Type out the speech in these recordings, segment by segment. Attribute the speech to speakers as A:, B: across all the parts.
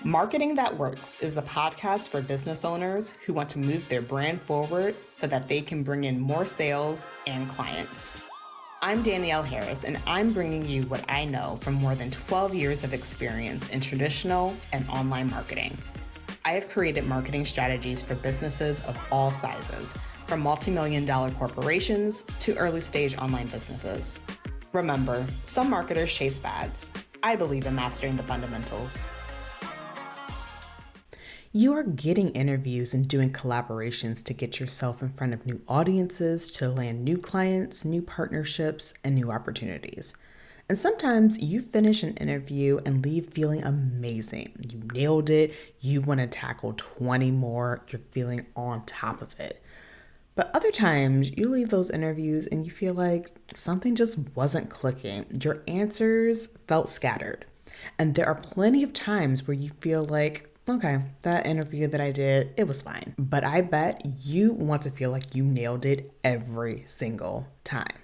A: Marketing That Works is the podcast for business owners who want to move their brand forward so that they can bring in more sales and clients. I'm Danielle Harris, and I'm bringing you what I know from more than 12 years of experience in traditional and online marketing. I have created marketing strategies for businesses of all sizes, from multi-million-dollar corporations to early-stage online businesses. Remember, some marketers chase fads. I believe in mastering the fundamentals. You are getting interviews and doing collaborations to get yourself in front of new audiences, to land new clients, new partnerships, and new opportunities. And sometimes you finish an interview and leave feeling amazing. You nailed it. You want to tackle 20 more. You're feeling on top of it. But other times you leave those interviews and you feel like something just wasn't clicking. Your answers felt scattered. And there are plenty of times where you feel like, okay, that interview that I did, it was fine. But I bet you want to feel like you nailed it every single time.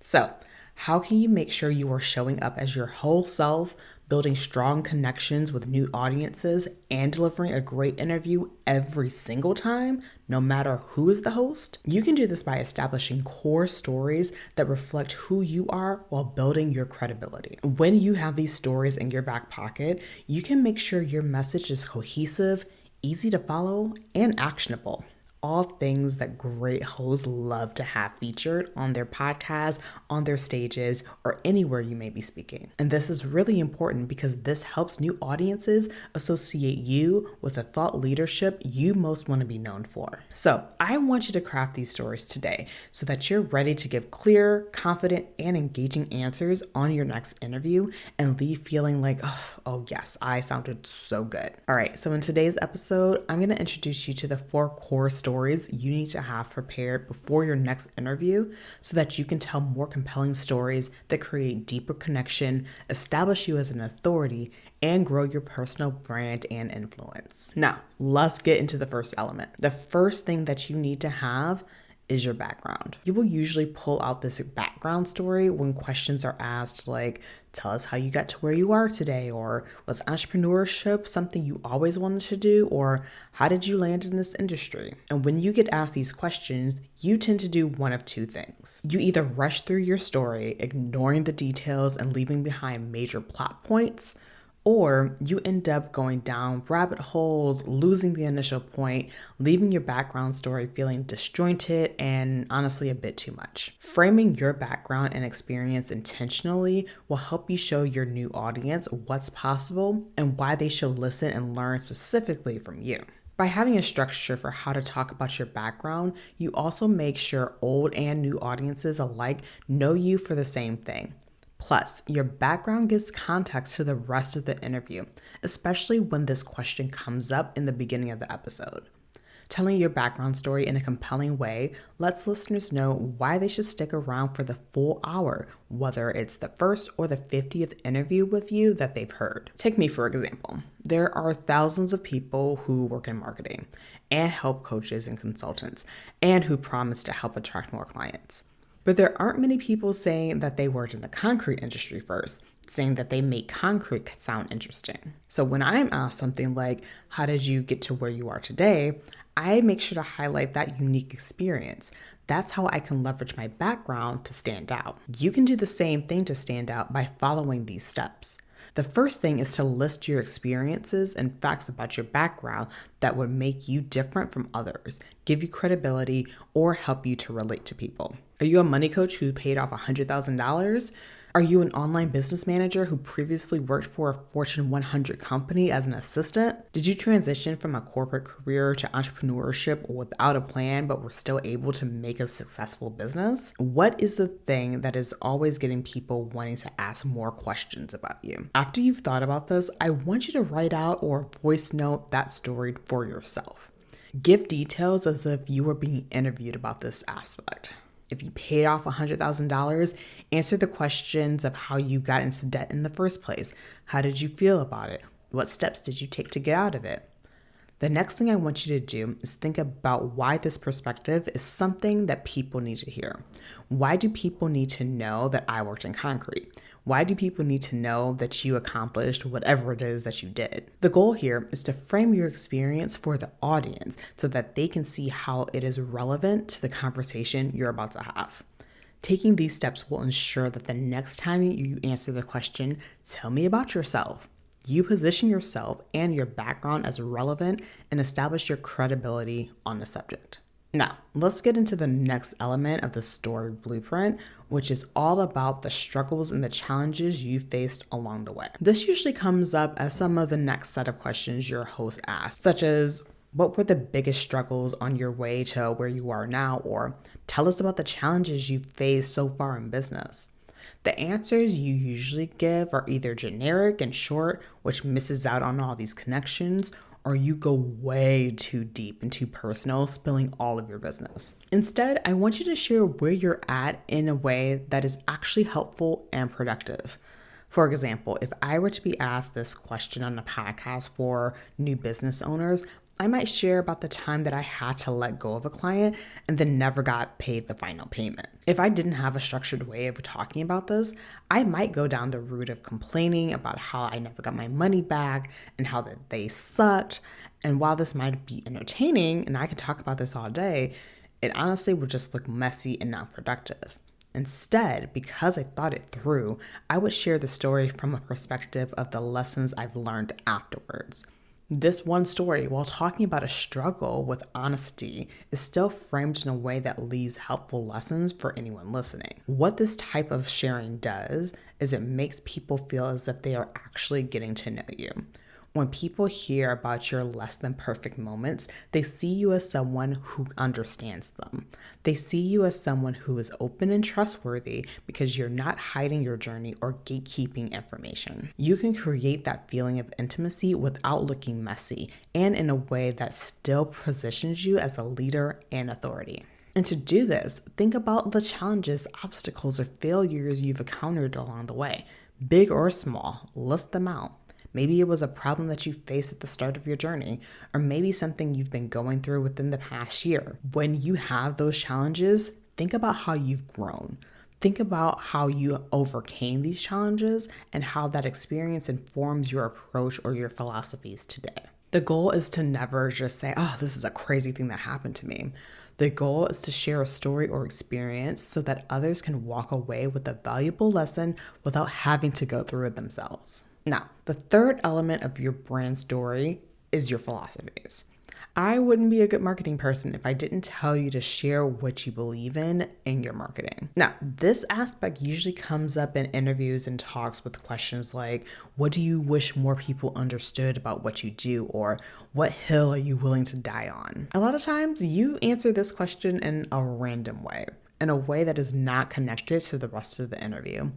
A: So, how can you make sure you are showing up as your whole self, building strong connections with new audiences, and delivering a great interview every single time, no matter who is the host? You can do this by establishing core stories that reflect who you are while building your credibility. When you have these stories in your back pocket, you can make sure your message is cohesive, easy to follow, and actionable. All things that great hosts love to have featured on their podcasts, on their stages, or anywhere you may be speaking. And this is really important because this helps new audiences associate you with the thought leadership you most want to be known for. So I want you to craft these stories today so that you're ready to give clear, confident, and engaging answers on your next interview and leave feeling like, oh yes, I sounded so good. All right, so in today's episode, I'm going to introduce you to the 4 core stories you need to have prepared before your next interview so that you can tell more compelling stories that create deeper connection, establish you as an authority, and grow your personal brand and influence. Now, let's get into the first element. The first thing that you need to have is your background. You will usually pull out this background story when questions are asked like, tell us how you got to where you are today, or was entrepreneurship something you always wanted to do, or how did you land in this industry? And when you get asked these questions, you tend to do one of 2 things. You either rush through your story, ignoring the details and leaving behind major plot points, or you end up going down rabbit holes, losing the initial point, leaving your background story feeling disjointed and honestly a bit too much. Framing your background and experience intentionally will help you show your new audience what's possible and why they should listen and learn specifically from you. By having a structure for how to talk about your background, you also make sure old and new audiences alike know you for the same thing. Plus, your background gives context to the rest of the interview, especially when this question comes up in the beginning of the episode. Telling your background story in a compelling way lets listeners know why they should stick around for the full hour, whether it's the first or the 50th interview with you that they've heard. Take me for example. There are thousands of people who work in marketing and help coaches and consultants, and who promise to help attract more clients. But there aren't many people saying that they worked in the concrete industry first, saying that they make concrete sound interesting. So when I'm asked something like, how did you get to where you are today? I make sure to highlight that unique experience. That's how I can leverage my background to stand out. You can do the same thing to stand out by following these steps. The first thing is to list your experiences and facts about your background that would make you different from others, give you credibility, or help you to relate to people. Are you a money coach who paid off $100,000? Are you an online business manager who previously worked for a Fortune 100 company as an assistant? Did you transition from a corporate career to entrepreneurship without a plan but were still able to make a successful business? What is the thing that is always getting people wanting to ask more questions about you? After you've thought about this, I want you to write out or voice note that story for yourself. Give details as if you were being interviewed about this aspect. If you paid off $100,000, answer the questions of how you got into debt in the first place. How did you feel about it? What steps did you take to get out of it? The next thing I want you to do is think about why this perspective is something that people need to hear. Why do people need to know that I worked in concrete? Why do people need to know that you accomplished whatever it is that you did? The goal here is to frame your experience for the audience so that they can see how it is relevant to the conversation you're about to have. Taking these steps will ensure that the next time you answer the question, "Tell me about yourself," you position yourself and your background as relevant and establish your credibility on the subject. Now, let's get into the next element of the story blueprint, which is all about the struggles and the challenges you faced along the way. This usually comes up as some of the next set of questions your host asks, such as, what were the biggest struggles on your way to where you are now? Or tell us about the challenges you've faced so far in business. The answers you usually give are either generic and short, which misses out on all these connections, or you go way too deep and too personal, spilling all of your business. Instead, I want you to share where you're at in a way that is actually helpful and productive. For example, if I were to be asked this question on a podcast for new business owners, I might share about the time that I had to let go of a client and then never got paid the final payment. If I didn't have a structured way of talking about this, I might go down the route of complaining about how I never got my money back and how that they sucked. And while this might be entertaining, and I could talk about this all day, it honestly would just look messy and not productive. Instead, because I thought it through, I would share the story from a perspective of the lessons I've learned afterwards. This one story, while talking about a struggle with honesty, is still framed in a way that leaves helpful lessons for anyone listening. What this type of sharing does is it makes people feel as if they are actually getting to know you. When people hear about your less than perfect moments, they see you as someone who understands them. They see you as someone who is open and trustworthy because you're not hiding your journey or gatekeeping information. You can create that feeling of intimacy without looking messy and in a way that still positions you as a leader and authority. And to do this, think about the challenges, obstacles, or failures you've encountered along the way. Big or small, list them out. Maybe it was a problem that you faced at the start of your journey, or maybe something you've been going through within the past year. When you have those challenges, think about how you've grown. Think about how you overcame these challenges and how that experience informs your approach or your philosophies today. The goal is to never just say, "Oh, this is a crazy thing that happened to me." The goal is to share a story or experience so that others can walk away with a valuable lesson without having to go through it themselves. Now, the third element of your brand story is your philosophies. I wouldn't be a good marketing person if I didn't tell you to share what you believe in your marketing. Now, this aspect usually comes up in interviews and talks with questions like, what do you wish more people understood about what you do? Or what hill are you willing to die on? A lot of times you answer this question in a random way, in a way that is not connected to the rest of the interview.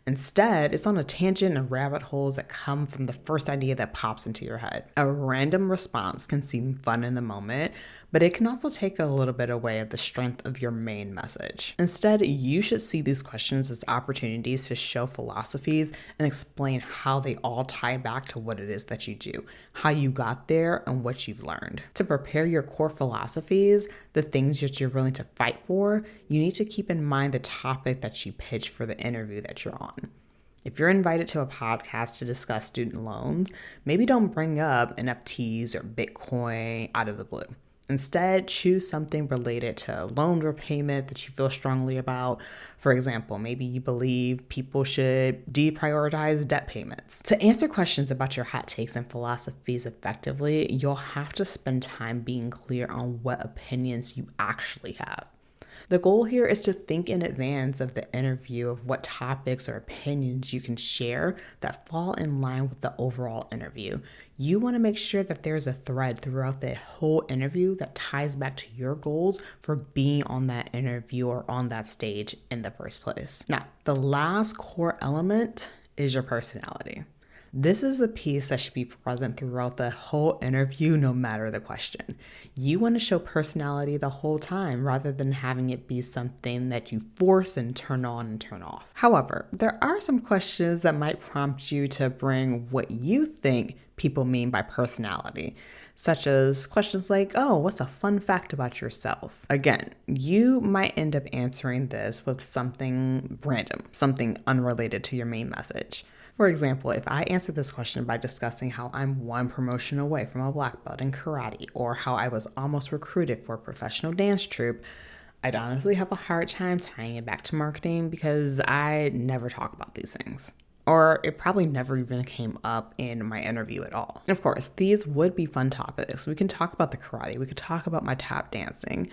A: Instead, it's on a tangent and rabbit holes that come from the first idea that pops into your head. A random response can seem fun in the moment, but it can also take a little bit away of the strength of your main message. Instead, you should see these questions as opportunities to show philosophies and explain how they all tie back to what it is that you do, how you got there, and what you've learned. To prepare your core philosophies, the things that you're willing to fight for, you need to keep in mind the topic that you pitch for the interview that you're on. If you're invited to a podcast to discuss student loans, maybe don't bring up NFTs or Bitcoin out of the blue. Instead, choose something related to loan repayment that you feel strongly about. For example, maybe you believe people should deprioritize debt payments. To answer questions about your hot takes and philosophies effectively, you'll have to spend time being clear on what opinions you actually have. The goal here is to think in advance of the interview of what topics or opinions you can share that fall in line with the overall interview. You want to make sure that there's a thread throughout the whole interview that ties back to your goals for being on that interview or on that stage in the first place. Now, the last core element is your personality. This is the piece that should be present throughout the whole interview, no matter the question. You want to show personality the whole time rather than having it be something that you force and turn on and turn off. However, there are some questions that might prompt you to bring what you think people mean by personality, such as questions like, oh, what's a fun fact about yourself? Again, you might end up answering this with something random, something unrelated to your main message. For example, if I answer this question by discussing how I'm one promotion away from a black belt in karate, or how I was almost recruited for a professional dance troupe, I'd honestly have a hard time tying it back to marketing because I never talk about these things. Or it probably never even came up in my interview at all. Of course, these would be fun topics. We can talk about the karate, we could talk about my tap dancing,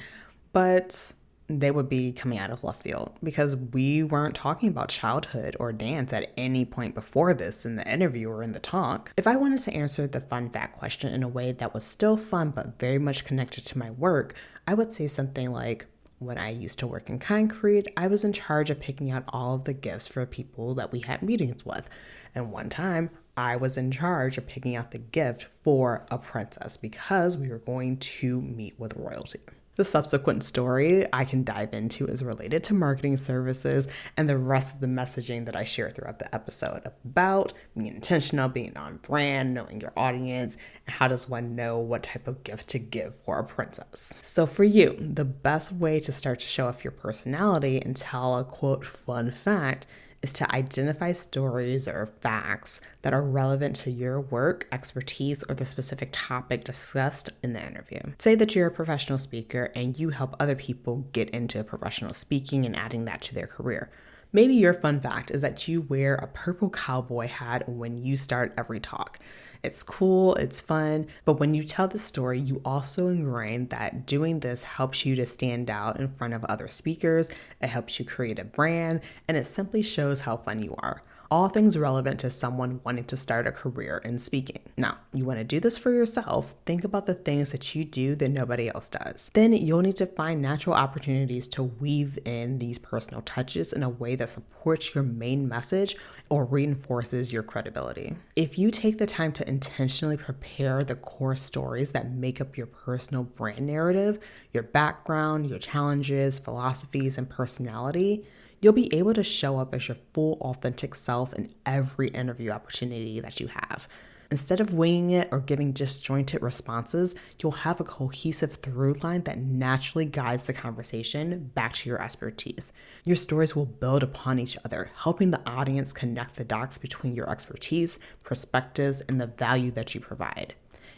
A: but they would be coming out of left field because we weren't talking about childhood or dance at any point before this in the interview or in the talk. If I wanted to answer the fun fact question in a way that was still fun but very much connected to my work, I would say something like, when I used to work in concrete, I was in charge of picking out all of the gifts for people that we had meetings with. And one time, I was in charge of picking out the gift for a princess because we were going to meet with royalty. The subsequent story I can dive into is related to marketing services and the rest of the messaging that I share throughout the episode about being intentional, being on brand, knowing your audience, and how does one know what type of gift to give for a princess. So for you, the best way to start to show off your personality and tell a quote fun fact is to identify stories or facts that are relevant to your work, expertise, or the specific topic discussed in the interview. Say that you're a professional speaker and you help other people get into professional speaking and adding that to their career. Maybe your fun fact is that you wear a purple cowboy hat when you start every talk. It's cool, it's fun, but when you tell the story, you also ingrain that doing this helps you to stand out in front of other speakers, it helps you create a brand, and it simply shows how fun you are. All things relevant to someone wanting to start a career in speaking. Now, you want to do this for yourself, think about the things that you do that nobody else does. Then you'll need to find natural opportunities to weave in these personal touches in a way that supports your main message or reinforces your credibility. If you take the time to intentionally prepare the core stories that make up your personal brand narrative, your background, your challenges, philosophies, and personality, you'll be able to show up as your full, authentic self in every interview opportunity that you have. Instead of winging it or giving disjointed responses, you'll have a cohesive through line that naturally guides the conversation back to your expertise. Your stories will build upon each other, helping the audience connect the dots between your expertise, perspectives, and the value that you provide.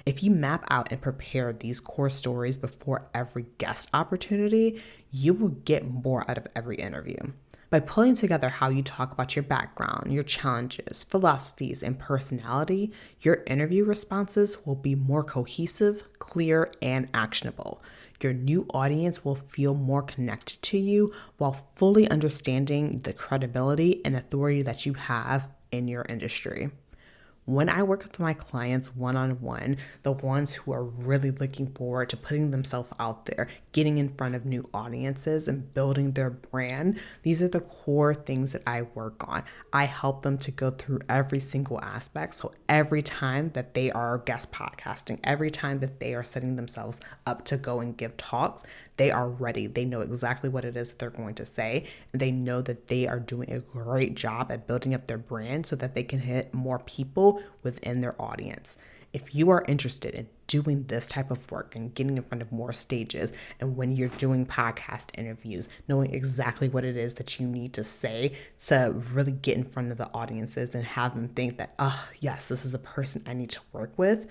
A: If you map out and prepare these core stories before every guest opportunity, you will get more out of every interview. By pulling together how you talk about your background, your challenges, philosophies, and personality, your interview responses will be more cohesive, clear, and actionable. Your new audience will feel more connected to you while fully understanding the credibility and authority that you have in your industry. When I work with my clients one-on-one, the ones who are really looking forward to putting themselves out there, getting in front of new audiences and building their brand, these are the core things that I work on. I help them to go through every single aspect. So every time that they are guest podcasting, every time that they are setting themselves up to go and give talks, they are ready. They know exactly what it is that they're going to say. And they know that they are doing a great job at building up their brand so that they can hit more people within their audience. If you are interested in doing this type of work and getting in front of more stages, and when you're doing podcast interviews, knowing exactly what it is that you need to say to really get in front of the audiences and have them think that, yes, this is the person I need to work with,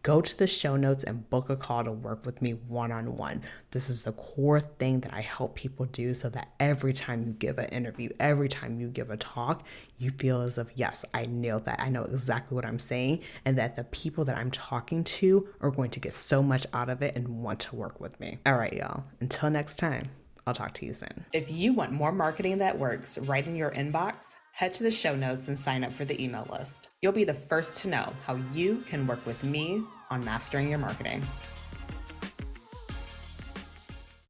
A: go to the show notes and book a call to work with me one-on-one. This is the core thing that I help people do so that every time you give an interview, every time you give a talk, you feel as if, yes, I nailed that. I know exactly what I'm saying, and that the people that I'm talking to are going to get so much out of it and want to work with me. All right, y'all. Until next time, I'll talk to you soon. If you want more marketing that works right in your inbox, head to the show notes and sign up for the email list. You'll be the first to know how you can work with me on mastering your marketing.